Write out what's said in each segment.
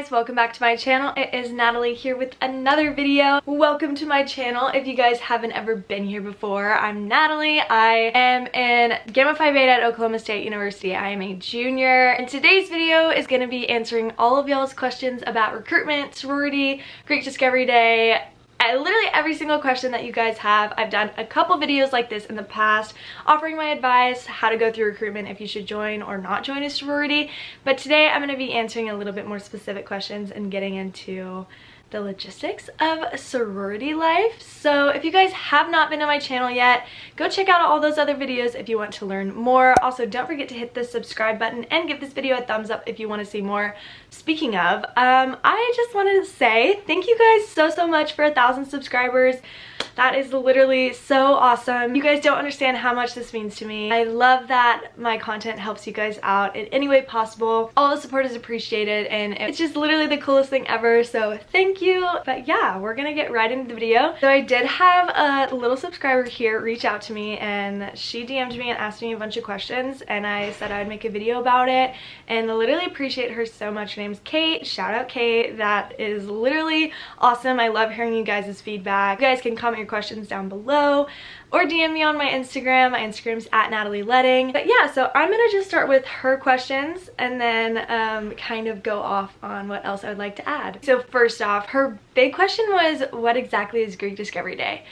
guys, welcome back to my channel. It is Natalie here with another video. Welcome to my channel. If you guys haven't ever been here before, I'm Natalie. I am in Gamma Phi Beta at Oklahoma State University. I am a junior, and today's video is going to be answering all of y'all's questions about recruitment, sorority, Greek Discovery Day, literally every single question that you guys have. I've done a couple videos like this in the past, offering my advice, how to go through recruitment, if you should join or not join a sorority. But today I'm going to be answering a little bit more specific questions and getting into the logistics of sorority life. So if you guys have not been to my channel yet, go check out all those other videos if you want to learn more. Also, don't forget to hit the subscribe button and give this video a thumbs up if you want to see more. Speaking of, I just wanted to say thank you guys so much for 1,000 subscribers. That is literally so awesome. You guys don't understand how much this means to me. I love that my content helps you guys out in any way possible. All the support is appreciated, and it's just literally the coolest thing ever, so thank you. But yeah, we're gonna get right into the video. So I did have a little subscriber here reach out to me, and she DM'd me and asked me a bunch of questions, and I said I'd make a video about it, and I literally appreciate her so much. Her name's Kate. Shout out Kate. That is literally awesome. I love hearing you guys' feedback. You guys can comment your questions down below or DM me on my Instagram. My Instagram's at Natalie Letting. But yeah, so I'm gonna just start with her questions and then kind of go off on what else I would like to add. So first off, her big question was, what exactly is Greek Discovery Day?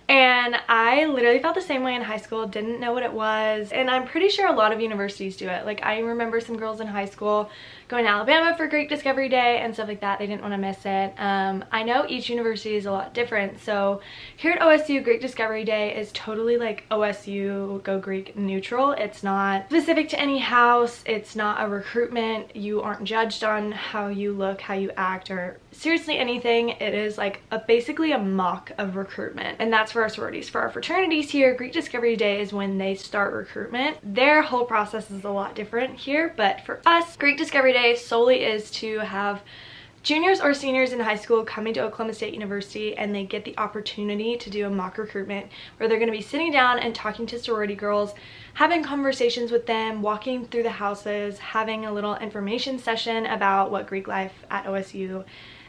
And I literally felt the same way in high school, didn't know what it was, and I'm pretty sure a lot of universities do it. Like, I remember some girls in high school going to Alabama for Greek Discovery Day and stuff like that. They didn't want to miss it. I know each university is a lot different. So here at OSU, Greek Discovery Day is totally like OSU Go Greek neutral. It's not specific to any house. It's not a recruitment. You aren't judged on how you look, how you act, or seriously anything. It is like basically a mock of recruitment, and that's for our sororities. For our fraternities here, Greek Discovery Day is when they start recruitment. Their whole process is a lot different here, but for us, Greek Discovery Day solely is to have juniors or seniors in high school coming to Oklahoma State University, and they get the opportunity to do a mock recruitment where they're going to be sitting down and talking to sorority girls, having conversations with them, walking through the houses, having a little information session about what Greek life at OSU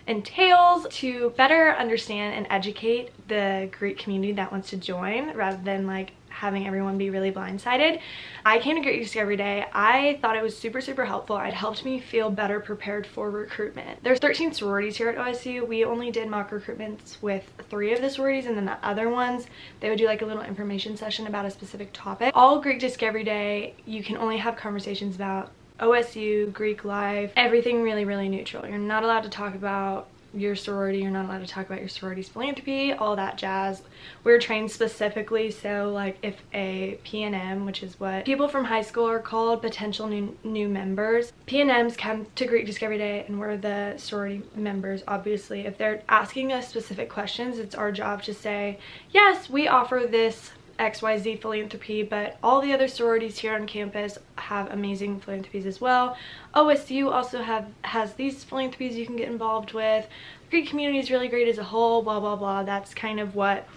entails to better understand and educate the Greek community that wants to join, rather than like having everyone be really blindsided. I came to Greek Discovery Day. I thought it was super helpful. It helped me feel better prepared for recruitment. There's 13 sororities here at OSU. We only did mock recruitments with 3 of the sororities, and then the other ones, they would do like a little information session about a specific topic. All Greek Discovery Day, you can only have conversations about OSU, Greek life, everything really neutral. You're not allowed to talk about your sorority, you're not allowed to talk about your sorority's philanthropy, all that jazz. We're trained specifically, so like if a PNM, which is what people from high school are called, potential new members, PNMs come to Greek Discovery Day, and we're the sorority members. Obviously, if they're asking us specific questions, it's our job to say, yes, we offer this XYZ philanthropy, but all the other sororities here on campus have amazing philanthropies as well. OSU also has these philanthropies you can get involved with. The Greek community is really great as a whole, blah blah. That's kind of what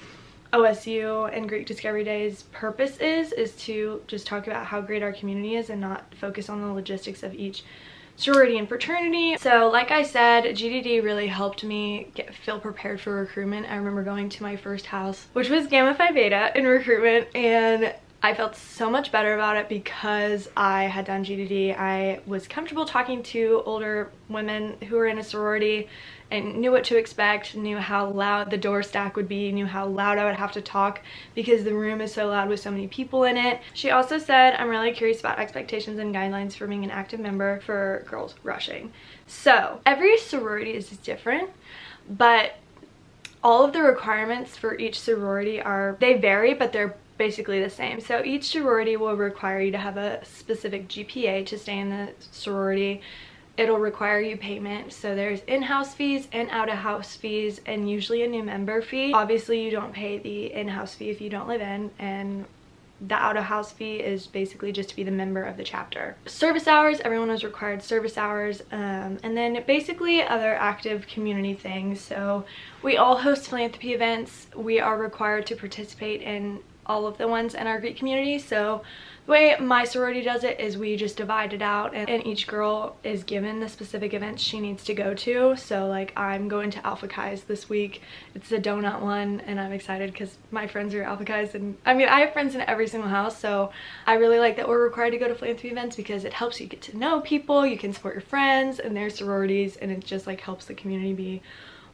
OSU and Greek Discovery Day's purpose is to just talk about how great our community is and not focus on the logistics of each sorority and fraternity. So like I said, GDD really helped me feel prepared for recruitment. I remember going to my first house, which was Gamma Phi Beta in recruitment, and I felt so much better about it because I had done GDD. I was comfortable talking to older women who were in a sorority and knew what to expect, knew how loud the door stack would be, knew how loud I would have to talk because the room is so loud with so many people in it. She also said, I'm really curious about expectations and guidelines for being an active member for girls rushing. So every sorority is different, but all of the requirements for each sorority they vary, but they're basically the same. So each sorority will require you to have a specific GPA to stay in the sorority. It'll require you payment. So there's in-house fees and out-of-house fees, and usually a new member fee. Obviously you don't pay the in-house fee if you don't live in, and the out-of-house fee is basically just to be the member of the chapter. Service hours, everyone was required service hours, and then basically other active community things. So we all host philanthropy events. We are required to participate in all of the ones in our Greek community. So The way my sorority does it is we just divide it out, and each girl is given the specific events she needs to go to. So like I'm going to Alpha Chi's this week. It's the donut one, and I'm excited because my friends are Alpha Chi's, and I mean I have friends in every single house, so I really like that we're required to go to philanthropy events because it helps you get to know people, you can support your friends and their sororities, and it just like helps the community be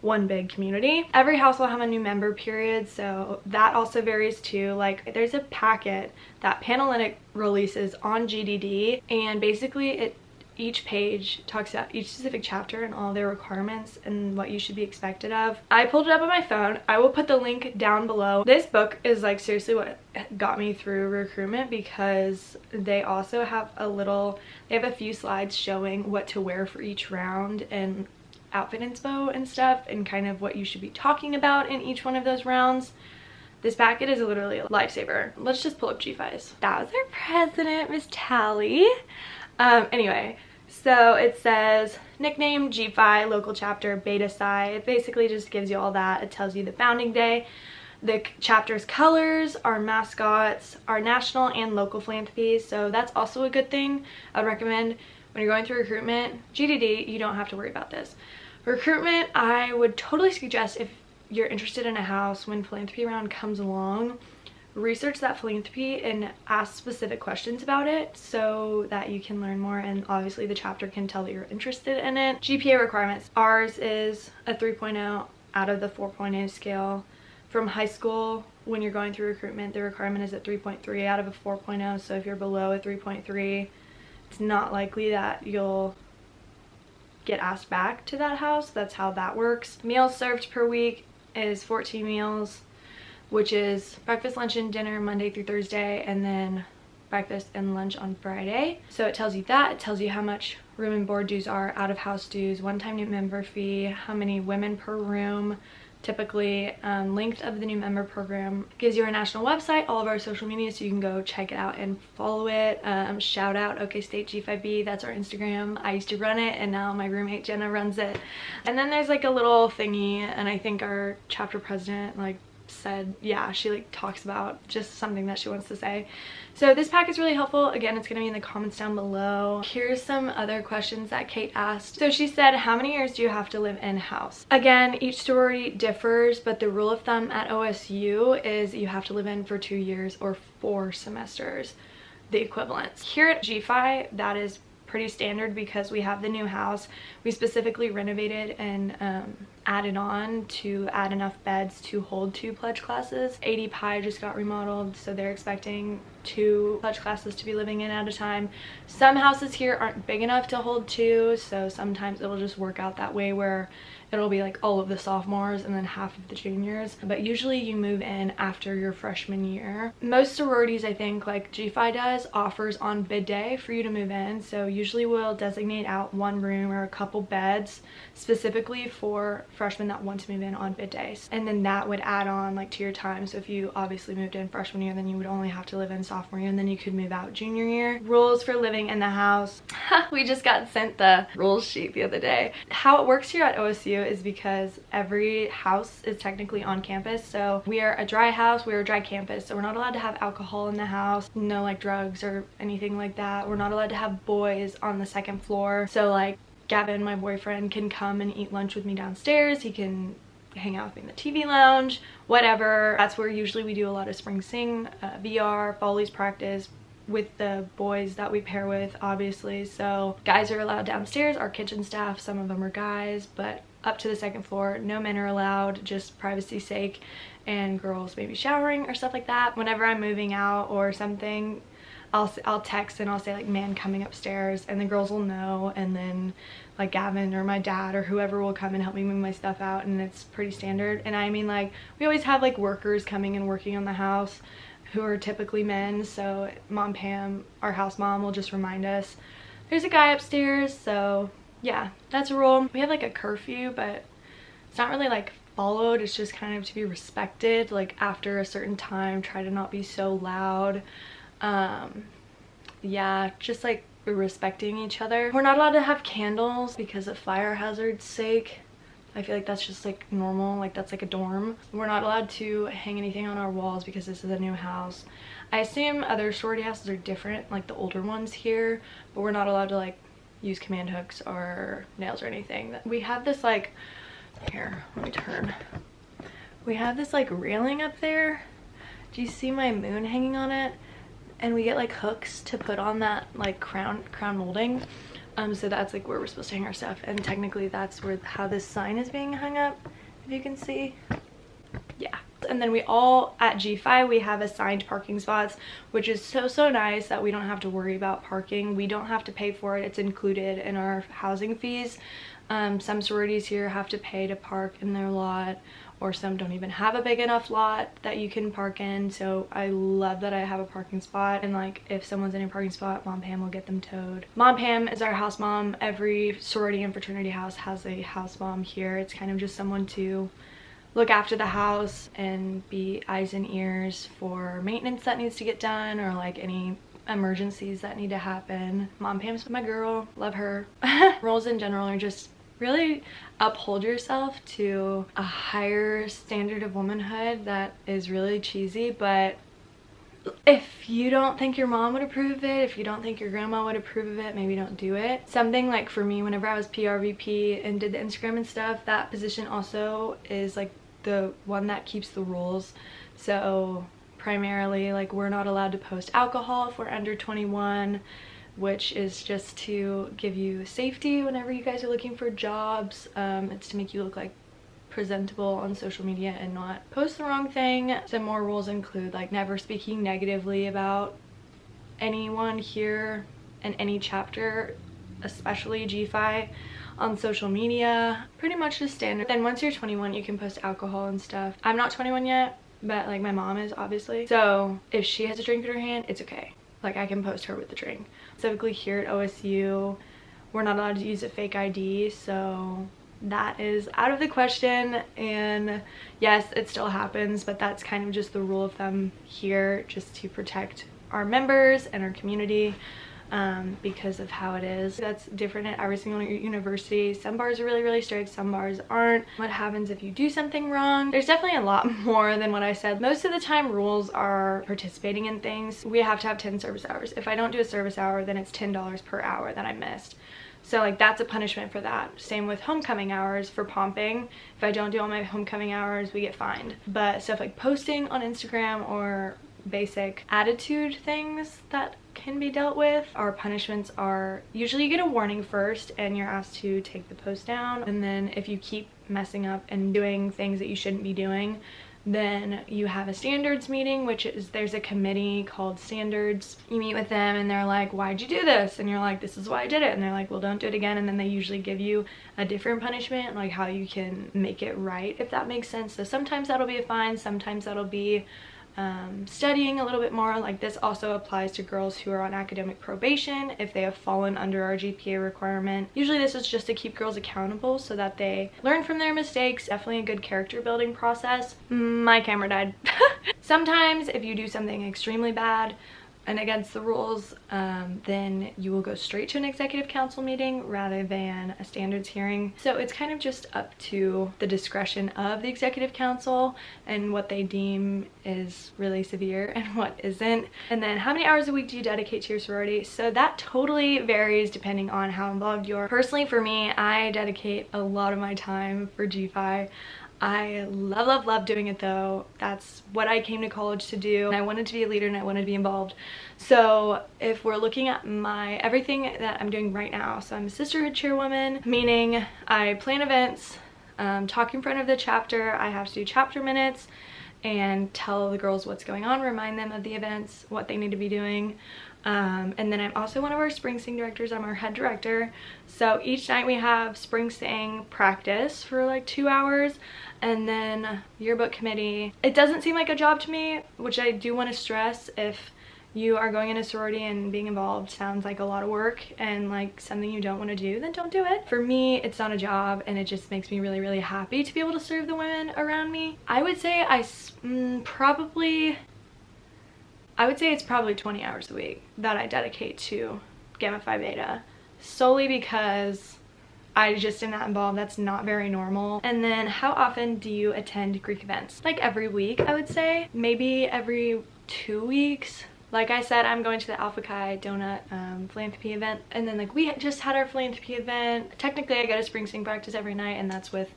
one big community. Every house will have a new member period, so that also varies too. Like there's a packet that Panhellenic releases on GDD, and basically each page talks about each specific chapter and all their requirements and what you should be expected of. I pulled it up on my phone. I will put the link down below. This book is like seriously what got me through recruitment, because they also have they have a few slides showing what to wear for each round and outfit inspo and stuff, and kind of what you should be talking about in each one of those rounds. This packet is literally a lifesaver. Let's just pull up G5's. That was our president, Miss Tally. Anyway, so it says nickname, G5, local chapter, Beta Psi. It basically just gives you all that. It tells you the founding day, the chapter's colors, our mascots, our national and local philanthropies. So that's also a good thing. I would recommend when you're going through recruitment. GDD, you don't have to worry about this. Recruitment, I would totally suggest, if you're interested in a house, when philanthropy round comes along, research that philanthropy and ask specific questions about it so that you can learn more, and obviously the chapter can tell that you're interested in it. GPA requirements. Ours is a 3.0 out of the 4.0 scale. From high school, when you're going through recruitment, the requirement is at 3.3 out of a 4.0, so if you're below a 3.3, it's not likely that you'll get asked back to that house. That's how that works. Meals served per week is 14 meals, which is breakfast, lunch, and dinner Monday through Thursday, and then breakfast and lunch on Friday. So it tells you that. It tells you how much room and board dues are, out of house dues, one-time new member fee, how many women per room, typically, length of the new member program. It gives you our national website, all of our social media, so you can go check it out and follow it. Shout out okstate G5B, that's our Instagram. I used to run it, and now my roommate Jenna runs it. And then there's like a little thingy, and I think our chapter president like said, yeah, she like talks about just something that she wants to say. So this pack is really helpful. Again, it's going to be in the comments down below. Here's some other questions that Kate asked. So she said, how many years do you have to live in-house? Again, each sorority differs, but the rule of thumb at OSU is you have to live in for 2 years or 4 semesters, the equivalents. Here at GPhi, that is pretty standard because we have the new house. We specifically renovated and added on to add enough beds to hold 2 pledge classes. AD Pi just got remodeled, so they're expecting 2 pledge classes to be living in at a time. Some houses here aren't big enough to hold 2, so sometimes it'll just work out that way where it'll be like all of the sophomores and then half of the juniors, but usually you move in after your freshman year. Most sororities, I think, like GPhi does, offers on bid day for you to move in, so usually we'll designate out 1 room or a couple beds specifically for freshmen that want to move in on bid days, and then that would add on like to your time. So if you obviously moved in freshman year, then you would only have to live in sophomore year, and then you could move out junior year. Rules for living in the house. We just got sent the rules sheet the other day. How it works here at OSU is because every house is technically on campus, so we are a dry house, we're a dry campus, so we're not allowed to have alcohol in the house, no like drugs or anything like that. We're not allowed to have boys on the 2nd floor, so like Gavin, my boyfriend, can come and eat lunch with me downstairs. He can hang out with me in the TV lounge, whatever. That's where usually we do a lot of spring sing, VR, Foley's practice with the boys that we pair with, obviously. So guys are allowed downstairs, our kitchen staff, some of them are guys, but up to the 2nd floor, no men are allowed, just privacy's sake, and girls maybe showering or stuff like that. Whenever I'm moving out or something, I'll text and I'll say like man coming upstairs, and the girls will know, and then like Gavin or my dad or whoever will come and help me move my stuff out, and it's pretty standard. And I mean, like, we always have like workers coming and working on the house who are typically men, so Mom Pam, our house mom, will just remind us there's a guy upstairs. So yeah, that's a rule. We have like a curfew, but it's not really like followed, it's just kind of to be respected. Like after a certain time, try to not be so loud. Yeah, just like respecting each other. We're not allowed to have candles because of fire hazard's sake. I feel like that's just like normal, like that's like a dorm. We're not allowed to hang anything on our walls because this is a new house. I assume other sorority houses are different, like the older ones here, but we're not allowed to like use command hooks or nails or anything. We have this like, here, let me turn. We have this like railing up there. Do you see my moon hanging on it? And we get like hooks to put on that like crown molding. So that's like where we're supposed to hang our stuff, and technically that's where how this sign is being hung up, if you can see. Yeah. And then we all at G5 we have assigned parking spots, which is so nice that we don't have to worry about parking. We don't have to pay for it, it's included in our housing fees. Some sororities here have to pay to park in their lot, or some don't even have a big enough lot that you can park in. So I love that I have a parking spot, and like if someone's in a parking spot, Mom Pam will get them towed. Mom Pam is our house mom. Every sorority and fraternity house has a house mom here. It's kind of just someone to look after the house and be eyes and ears for maintenance that needs to get done, or like any emergencies that need to happen. Mom Pam's my girl, love her. Roles in general are just really uphold yourself to a higher standard of womanhood that is really cheesy, but if you don't think your mom would approve of it, if you don't think your grandma would approve of it, maybe don't do it. Something like for me, whenever I was PRVP and did the Instagram and stuff, that position also is like the one that keeps the rules. So primarily, like, we're not allowed to post alcohol if we're under 21, which is just to give you safety whenever you guys are looking for jobs. It's to make you look like presentable on social media and not post the wrong thing. Some more rules include like never speaking negatively about anyone here in any chapter, especially G5, on social media. Pretty much the standard. Then once you're 21, you can post alcohol and stuff. I'm not 21 yet, but like my mom is, obviously. So if she has a drink in her hand, it's okay. Like I can post her with the drink. Specifically here at OSU, we're not allowed to use a fake ID, so that is out of the question. And yes, it still happens, but that's kind of just the rule of thumb here, just to protect our members and our community, because of how it is. That's different at every single university. Some bars are really strict, some bars aren't. What happens if you do something wrong? There's definitely a lot more than what I said. Most of the time rules are participating in things. We have to have 10 service hours. If I don't do a service hour, then it's $10 per hour that I missed. So like that's a punishment for that. Same with homecoming hours for pomping. If I don't do all my homecoming hours, we get fined. But stuff like posting on Instagram or basic attitude things that can be dealt with, our punishments are usually you get a warning first and you're asked to take the post down, and then if you keep messing up and doing things that you shouldn't be doing, then you have a standards meeting, which is, there's a committee called standards. You meet with them and they're like, why'd you do this? And you're like, this is why I did it. And they're like, well, don't do it again. And then they usually give you a different punishment, like how you can make it right, if that makes sense. So sometimes that'll be a fine, sometimes that'll be studying a little bit more. Like this also applies to girls who are on academic probation if they have fallen under our GPA requirement. Usually this is just to keep girls accountable so that they learn from their mistakes. Definitely a good character building process. My camera died. Sometimes if you do something extremely bad and against the rules, then you will go straight to an executive council meeting rather than a standards hearing. So it's kind of just up to the discretion of the executive council and what they deem is really severe and what isn't. And then how many hours a week do you dedicate to your sorority? So that totally varies depending on how involved you are. Personally, for me, I dedicate a lot of my time for G5. I love doing it though. That's what I came to college to do. I wanted to be a leader and I wanted to be involved. So if we're looking at my everything that I'm doing right now, so I'm a sisterhood chairwoman, meaning I plan events, talk in front of the chapter, I have to do chapter minutes and tell the girls what's going on, remind them of the events, what they need to be doing. And then I'm also one of our spring sing directors. I'm our head director. So each night we have spring sing practice for like 2 hours, and then yearbook committee. It doesn't seem like a job to me, which I do want to stress. If you are going in a sorority and being involved sounds like a lot of work and like something you don't want to do, then don't do it. For me, it's not a job, and it just makes me really happy to be able to serve the women around me. I would say it's probably 20 hours a week that I dedicate to Gamma Phi Beta, solely because I just am not involved. That's not very normal. And then how often do you attend Greek events? Like every week, I would say. Maybe every 2 weeks. Like I said, I'm going to the Alpha Chi Donut philanthropy event, and then like we just had our philanthropy event. Technically I go to spring sing practice every night, and that's with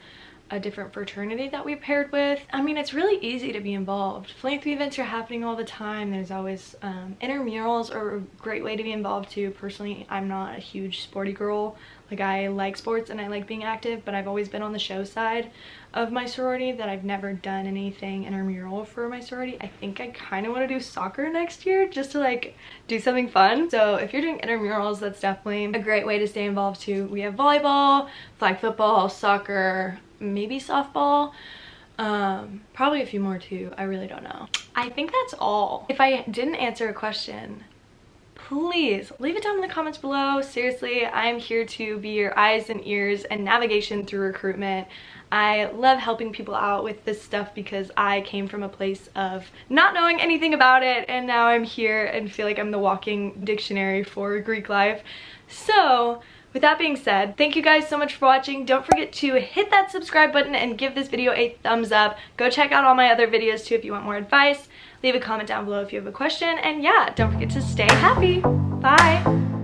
a different fraternity that we paired with. I mean, it's really easy to be involved. Philanthropy events are happening all the time. There's always intramurals are a great way to be involved too. Personally, I'm not a huge sporty girl. Like, I like sports and I like being active, but I've always been on the show side of my sorority, that I've never done anything intramural for my sorority. I think I kind of want to do soccer next year, just to like do something fun. So if you're doing intramurals, that's definitely a great way to stay involved too. We have volleyball, flag football, soccer, maybe softball, probably a few more too. I really don't know. I think that's all. If I didn't answer a question, please leave it down in the comments below. Seriously, I'm here to be your eyes and ears and navigation through recruitment. I love helping people out with this stuff because I came from a place of not knowing anything about it, and now I'm here and feel like I'm the walking dictionary for Greek life. So with that being said, thank you guys so much for watching. Don't forget to hit that subscribe button and give this video a thumbs up. Go check out all my other videos too if you want more advice. Leave a comment down below if you have a question. And yeah, don't forget to stay happy. Bye.